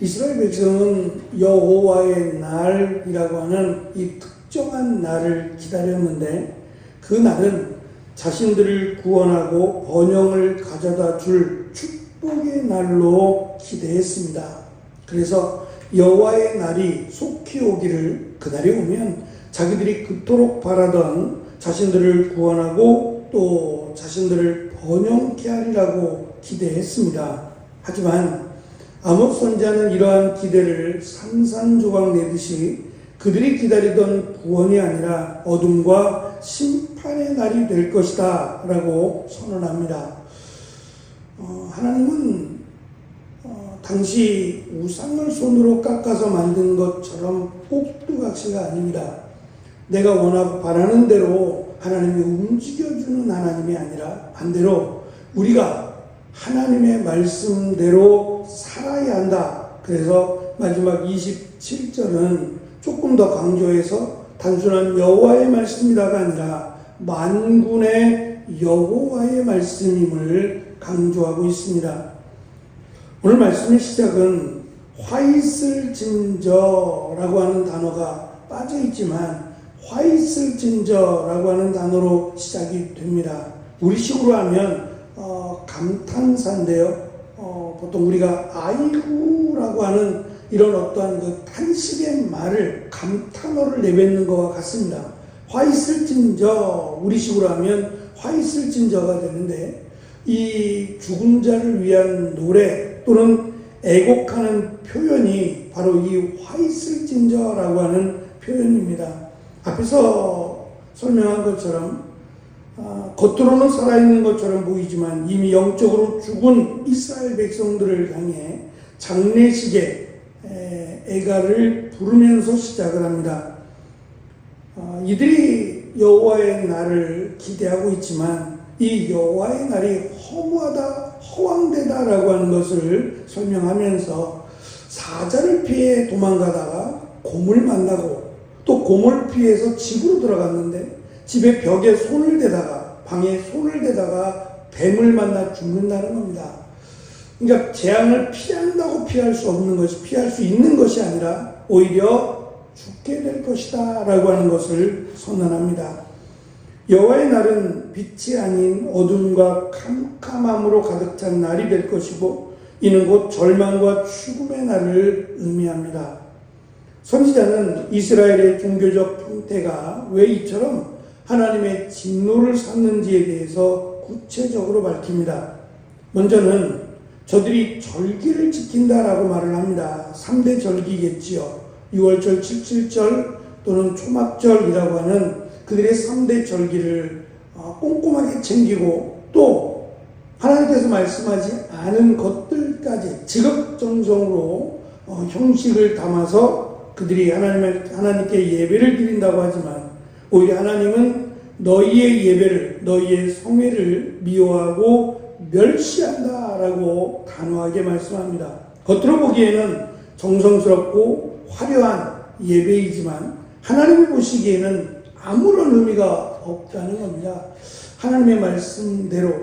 이스라엘 백성은 여호와의 날이라고 하는 이 특정한 날을 기다렸는데, 그 날은 자신들을 구원하고 번영을 가져다 줄 축복의 날로 기대했습니다. 그래서 여호와의 날이 속히 오기를, 그날이 오면 자기들이 그토록 바라던 자신들을 구원하고 또 자신들을 번영케 하리라고 기대했습니다. 하지만 아모스 선지자는 이러한 기대를 산산조각 내듯이 그들이 기다리던 구원이 아니라 어둠과 심판의 날이 될 것이다 라고 선언합니다. 하나님은 당시 우상을 손으로 깎아서 만든 것처럼 꼭두각시가 아닙니다. 내가 원하고 바라는 대로 하나님이 움직여주는 하나님이 아니라 반대로 우리가 하나님의 말씀대로 살아야 한다. 그래서 마지막 27절은 조금 더 강조해서 단순한 여호와의 말씀이다가 아니라 만군의 여호와의 말씀임을 강조하고 있습니다. 오늘 말씀의 시작은 화 있을진저라고 하는 단어가 빠져 있지만 화 있을진저라고 하는 단어로 시작이 됩니다. 우리식으로 하면 감탄사인데요. 보통 우리가 아이고라고 하는 이런 어떠한 그 탄식의 말을, 감탄어를 내뱉는 것과 같습니다. 화 있을진저, 우리식으로 하면 화 있을진저가 되는데, 이 죽은 자를 위한 노래 또는 애곡하는 표현이 바로 이 화 있을진저라고 하는 표현입니다. 앞에서 설명한 것처럼 겉으로는 살아있는 것처럼 보이지만 이미 영적으로 죽은 이스라엘 백성들을 향해 장례식의 애가를 부르면서 시작을 합니다. 이들이 여호와의 날을 기대하고 있지만 이 여호와의 날이 허무하다, 허황되다라고 하는 것을 설명하면서 사자를 피해 도망가다가 곰을 만나고 또 곰을 피해서 집으로 들어갔는데 집의 벽에 손을 대다가, 방에 손을 대다가 뱀을 만나 죽는다는 겁니다. 그러니까 재앙을 피한다고 피할 수 없는 것이, 피할 수 있는 것이 아니라 오히려 죽게 될 것이다 라고 하는 것을 선언합니다. 여호와의 날은 빛이 아닌 어둠과 캄캄함으로 가득 찬 날이 될 것이고, 이는 곧 절망과 죽음의 날을 의미합니다. 선지자는 이스라엘의 종교적 형태가 왜 이처럼 하나님의 진노를 샀는지에 대해서 구체적으로 밝힙니다. 먼저는 저들이 절기를 지킨다라고 말을 합니다. 3대 절기겠지요. 6월절, 77절 또는 초막절이라고 하는 그들의 3대 절기를 꼼꼼하게 챙기고, 또 하나님께서 말씀하지 않은 것들까지 지극정성으로 형식을 담아서 그들이 하나님께 예배를 드린다고 하지만, 오히려 하나님은 너희의 예배를, 너희의 성회를 미워하고 멸시한다라고 단호하게 말씀합니다. 겉으로 보기에는 정성스럽고 화려한 예배이지만 하나님이 보시기에는 아무런 의미가 없다는 겁니다. 하나님의 말씀대로,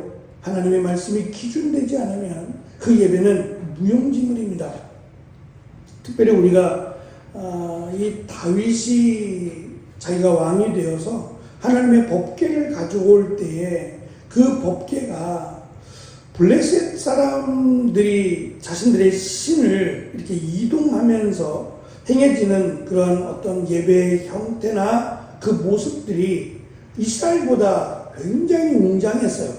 하나님의 말씀이 기준되지 않으면 그 예배는 무용지물입니다. 특별히 우리가 이 다윗이 자기가 왕이 되어서 하나님의 법궤를 가져올 때에 그 법궤가 블레셋 사람들이 자신들의 신을 이렇게 이동하면서 행해지는 그런 어떤 예배의 형태나 그 모습들이 이스라엘보다 굉장히 웅장했어요.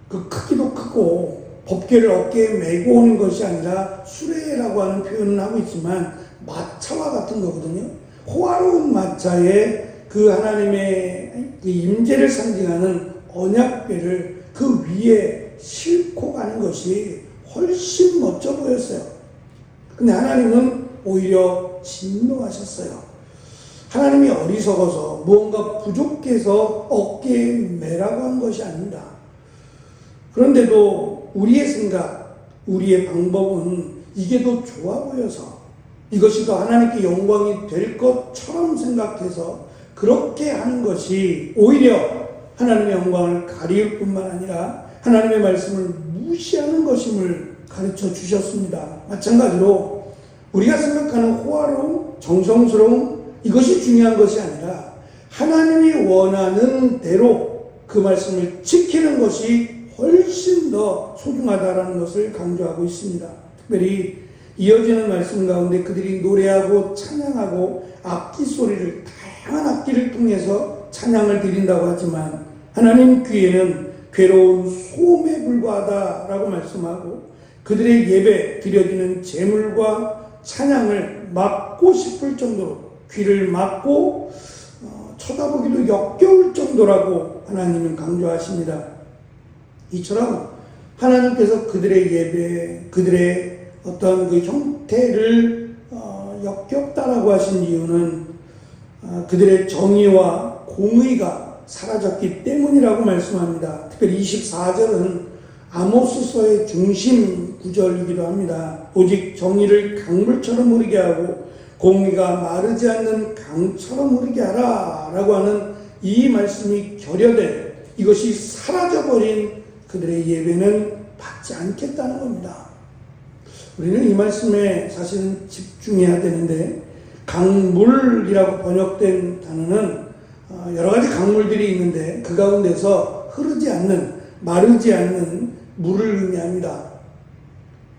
그 크기도 크고 법궤를 어깨에 메고 오는 것이 아니라 수레라고 하는 표현을 하고 있지만 마차와 같은 거거든요. 호화로운 마차에 그 하나님의 그 임재를 상징하는 언약궤를 그 위에 싣고 가는 것이 훨씬 멋져 보였어요. 근데 하나님은 오히려 진노하셨어요. 하나님이 어리석어서 무언가 부족해서 어깨에 매라고 한 것이 아닙니다. 그런데도 우리의 생각, 우리의 방법은 이게 더 좋아 보여서, 이것이 더 하나님께 영광이 될 것처럼 생각해서 그렇게 하는 것이 오히려 하나님의 영광을 가리울 뿐만 아니라 하나님의 말씀을 무시하는 것임을 가르쳐 주셨습니다. 마찬가지로 우리가 생각하는 호화로움, 정성스러움 이것이 중요한 것이 아니라 하나님이 원하는 대로 그 말씀을 지키는 것이 훨씬 더 소중하다라는 것을 강조하고 있습니다. 특별히 이어지는 말씀 가운데 그들이 노래하고 찬양하고 악기 소리를 다양한 악기를 통해서 찬양을 드린다고 하지만 하나님 귀에는 괴로운 소음에 불과하다라고 말씀하고 그들의 예배 드려지는 제물과 찬양을 막고 싶을 정도로 귀를 막고 쳐다보기도 역겨울 정도라고 하나님은 강조하십니다. 이처럼 하나님께서 그들의 예배, 그들의 어떤 그 형태를 역겹다라고 하신 이유는 그들의 정의와 공의가 사라졌기 때문이라고 말씀합니다. 특별히 24절은 아모스서의 중심 구절이기도 합니다. 오직 정의를 강물처럼 흐르게 하고 공의가 마르지 않는 강처럼 흐르게 하라 라고 하는 이 말씀이 결여된 이것이 사라져버린 그들의 예배는 받지 않겠다는 겁니다. 우리는 이 말씀에 사실은 집중해야 되는데 강물이라고 번역된 단어는 여러 가지 강물들이 있는데 그 가운데서 흐르지 않는 마르지 않는 물을 의미합니다.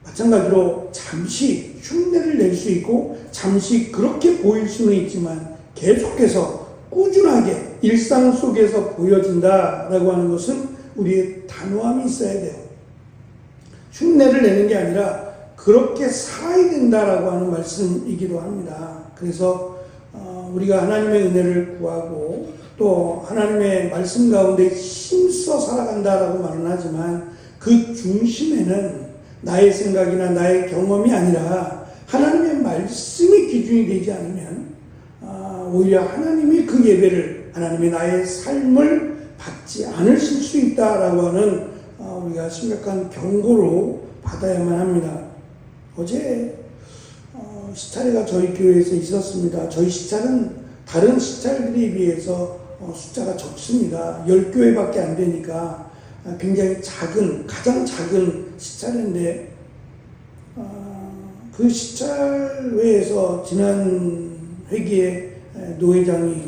마찬가지로 잠시 흉내를 낼 수 있고 잠시 그렇게 보일 수는 있지만 계속해서 꾸준하게 일상 속에서 보여진다라고 하는 것은 우리의 단호함이 있어야 돼요. 흉내를 내는 게 아니라 그렇게 살아야 된다라고 하는 말씀이기도 합니다. 그래서 우리가 하나님의 은혜를 구하고 또 하나님의 말씀 가운데 힘써 살아간다라고 말은 하지만 그 중심에는 나의 생각이나 나의 경험이 아니라 하나님의 말씀이 기준이 되지 않으면 오히려 하나님이 그 예배를 하나님의 나의 삶을 받지 않으실 수 있다라고 하는 우리가 심각한 경고로 받아야만 합니다. 어제 시찰회가 저희 교회에서 있었습니다. 저희 시찰은 다른 시찰들에 비해서 숫자가 적습니다. 10교회밖에 안 되니까 굉장히 작은, 가장 작은 시찰회인데 그 시찰회에서 지난 회기에 노회장이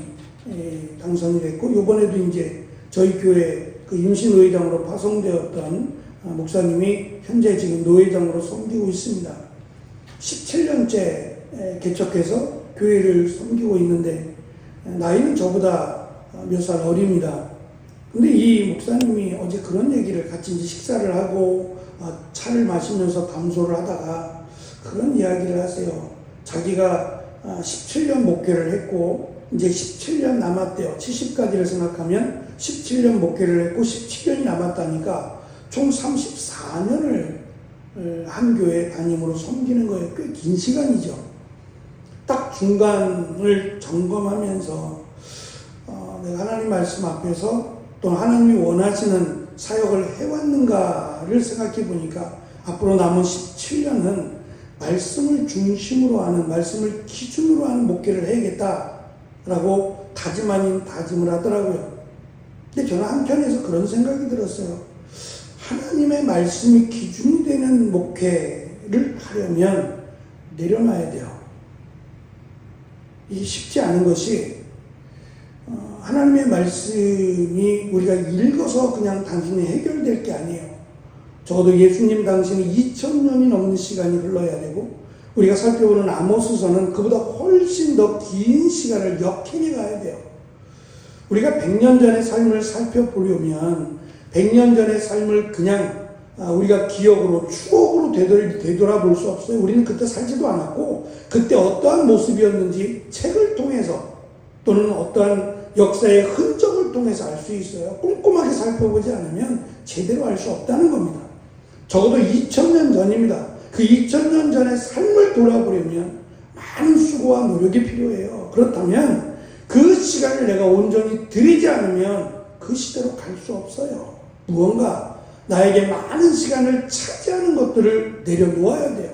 당선이 됐고 이번에도 이제 저희 교회 그 임시 노회장으로 파송되었던 목사님이 현재 지금 노회장으로 섬기고 있습니다. 17년째 개척해서 교회를 섬기고 있는데 나이는 저보다 몇 살 어립니다. 근데 이 목사님이 어제 그런 얘기를 같이 이제 식사를 하고 차를 마시면서 담소를 하다가 그런 이야기를 하세요. 자기가 17년 목회를 했고 이제 17년 남았대요. 70까지를 생각하면 17년 목회를 했고 17년이 남았다니까 총 34년을 한 교회 담임으로 섬기는 거예요. 꽤 긴 시간이죠. 딱 중간을 점검하면서 내가 하나님 말씀 앞에서 또 하나님이 원하시는 사역을 해왔는가를 생각해 보니까 앞으로 남은 17년은 말씀을 중심으로 하는, 말씀을 기준으로 하는 목회를 해야겠다라고 다짐 아닌 다짐을 하더라고요. 근데 저는 한편에서 그런 생각이 들었어요. 하나님의 말씀이 기준이 되는 목회를 하려면 내려놔야 돼요. 이게 쉽지 않은 것이 하나님의 말씀이 우리가 읽어서 그냥 단순히 해결될 게 아니에요. 적어도 예수님 당시에는 2000년이 넘는 시간이 흘러야 되고 우리가 살펴보는 아모스서는 그보다 훨씬 더 긴 시간을 역행해 가야 돼요. 우리가 100년 전의 삶을 살펴보려면 100년 전의 삶을 그냥 우리가 기억으로 추억으로 되돌아볼 수 없어요. 우리는 그때 살지도 않았고 그때 어떠한 모습이었는지 책을 통해서 또는 어떠한 역사의 흔적을 통해서 알 수 있어요. 꼼꼼하게 살펴보지 않으면 제대로 알 수 없다는 겁니다. 적어도 2000년 전입니다. 그 2000년 전의 삶을 돌아보려면 많은 수고와 노력이 필요해요. 그렇다면 그 시간을 내가 온전히 들이지 않으면 그 시대로 갈 수 없어요. 무언가 나에게 많은 시간을 차지하는 것들을 내려놓아야 돼요.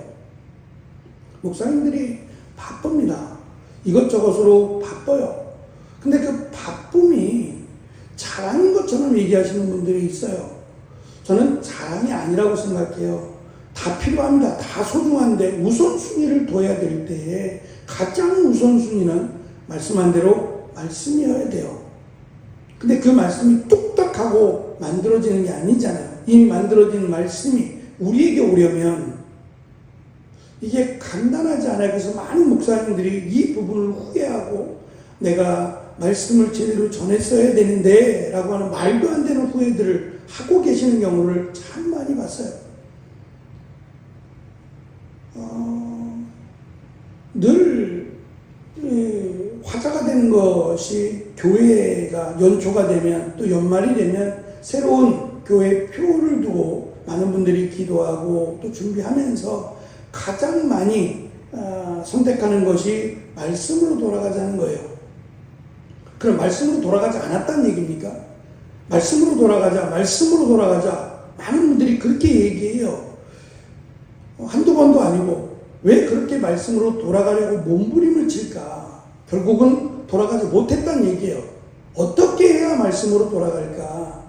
목사님들이 바쁩니다. 이것저것으로 바빠요. 근데 그 바쁨이 자랑인 것처럼 얘기하시는 분들이 있어요. 저는 자랑이 아니라고 생각해요. 다 필요합니다. 다 소중한데 우선순위를 둬야 될 때에 가장 우선순위는 말씀한 대로 말씀이어야 돼요. 근데 그 말씀이 뚝딱하고 만들어지는 게 아니잖아요. 이미 만들어진 말씀이 우리에게 오려면 이게 간단하지 않아요. 그래서 많은 목사님들이 이 부분을 후회하고 내가 말씀을 제대로 전했어야 되는데 라고 하는 말도 안 되는 후회들을 하고 계시는 경우를 참 많이 봤어요. 늘 화제가 되는 것이 교회가 연초가 되면 또 연말이 되면 새로운 교회 표를 두고 많은 분들이 기도하고 또 준비하면서 가장 많이 선택하는 것이 말씀으로 돌아가자는 거예요. 그럼 말씀으로 돌아가지 않았다는 얘기입니까? 말씀으로 돌아가자. 많은 분들이 그렇게 얘기해요. 한두 번도 아니고 왜 그렇게 말씀으로 돌아가려고 몸부림을 칠까? 결국은 돌아가지 못했다는 얘기예요. 어떻게 해야 말씀으로 돌아갈까?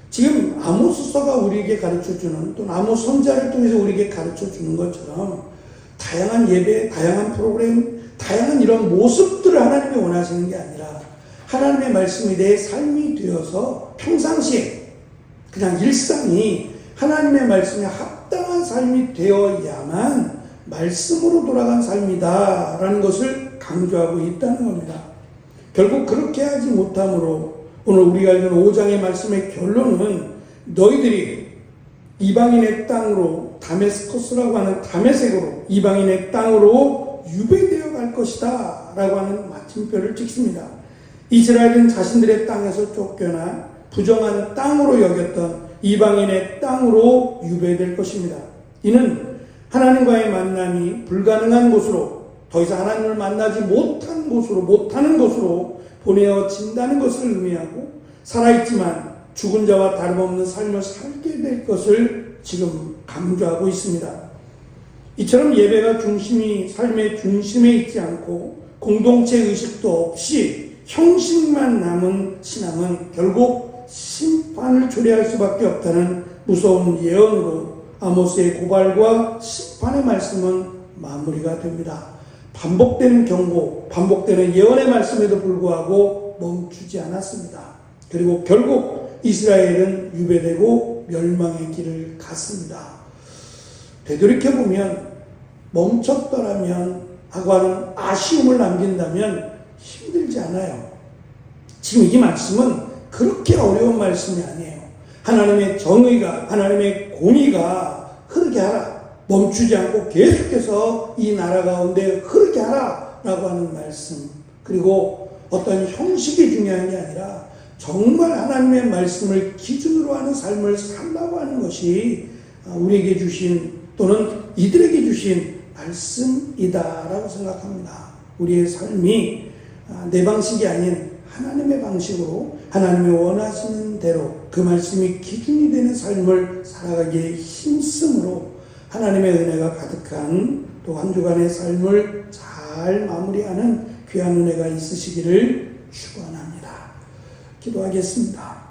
지금 아모스서가 우리에게 가르쳐주는 또 아모스 선지자를 통해서 우리에게 가르쳐주는 것처럼 다양한 예배, 다양한 프로그램, 다양한 이런 모습들을 하나님이 원하시는 게 아니라 하나님의 말씀이 내 삶이 되어서 평상시에 그냥 일상이 하나님의 말씀에 합당한 삶이 되어야만 말씀으로 돌아간 삶이다라는 것을 강조하고 있다는 겁니다. 결국 그렇게 하지 못함으로 오늘 우리가 읽은 5장의 말씀의 결론은 너희들이 이방인의 땅으로 다메스커스라고 하는 다메섹으로 이방인의 땅으로 유배되어 갈 것이다 라고 하는 마침표를 찍습니다. 이스라엘은 자신들의 땅에서 쫓겨나 부정한 땅으로 여겼던 이방인의 땅으로 유배될 것입니다. 이는 하나님과의 만남이 불가능한 곳으로 더 이상 하나님을 만나지 못하는 곳으로 보내어진다는 것을 의미하고 살아있지만 죽은 자와 다름없는 삶을 살게 될 것을 지금 강조하고 있습니다. 이처럼 예배가 삶의 중심에 있지 않고 공동체 의식도 없이 형식만 남은 신앙은 결국 심판을 초래할 수밖에 없다는 무서운 예언으로 아모스의 고발과 심판의 말씀은 마무리가 됩니다. 반복되는 경고, 반복되는 예언의 말씀에도 불구하고 멈추지 않았습니다. 그리고 결국 이스라엘은 유배되고 멸망의 길을 갔습니다. 되돌이켜보면 멈췄더라면 하고 하는 아쉬움을 남긴다면 힘들지 않아요. 지금 이 말씀은 그렇게 어려운 말씀이 아니에요. 하나님의 정의가, 하나님의 공의가 흐르게 하라. 멈추지 않고 계속해서 이 나라 가운데 흐르게 하라 라고 하는 말씀. 그리고 어떤 형식이 중요한 게 아니라 정말 하나님의 말씀을 기준으로 하는 삶을 살라고 하는 것이 우리에게 주신 또는 이들에게 주신 말씀이다라고 생각합니다. 우리의 삶이 내 방식이 아닌 하나님의 방식으로 하나님이 원하시는 대로 그 말씀이 기준이 되는 삶을 살아가기에 힘쓰므로 하나님의 은혜가 가득한 또 한 주간의 삶을 잘 마무리하는 귀한 은혜가 있으시기를 축원합니다. 기도하겠습니다.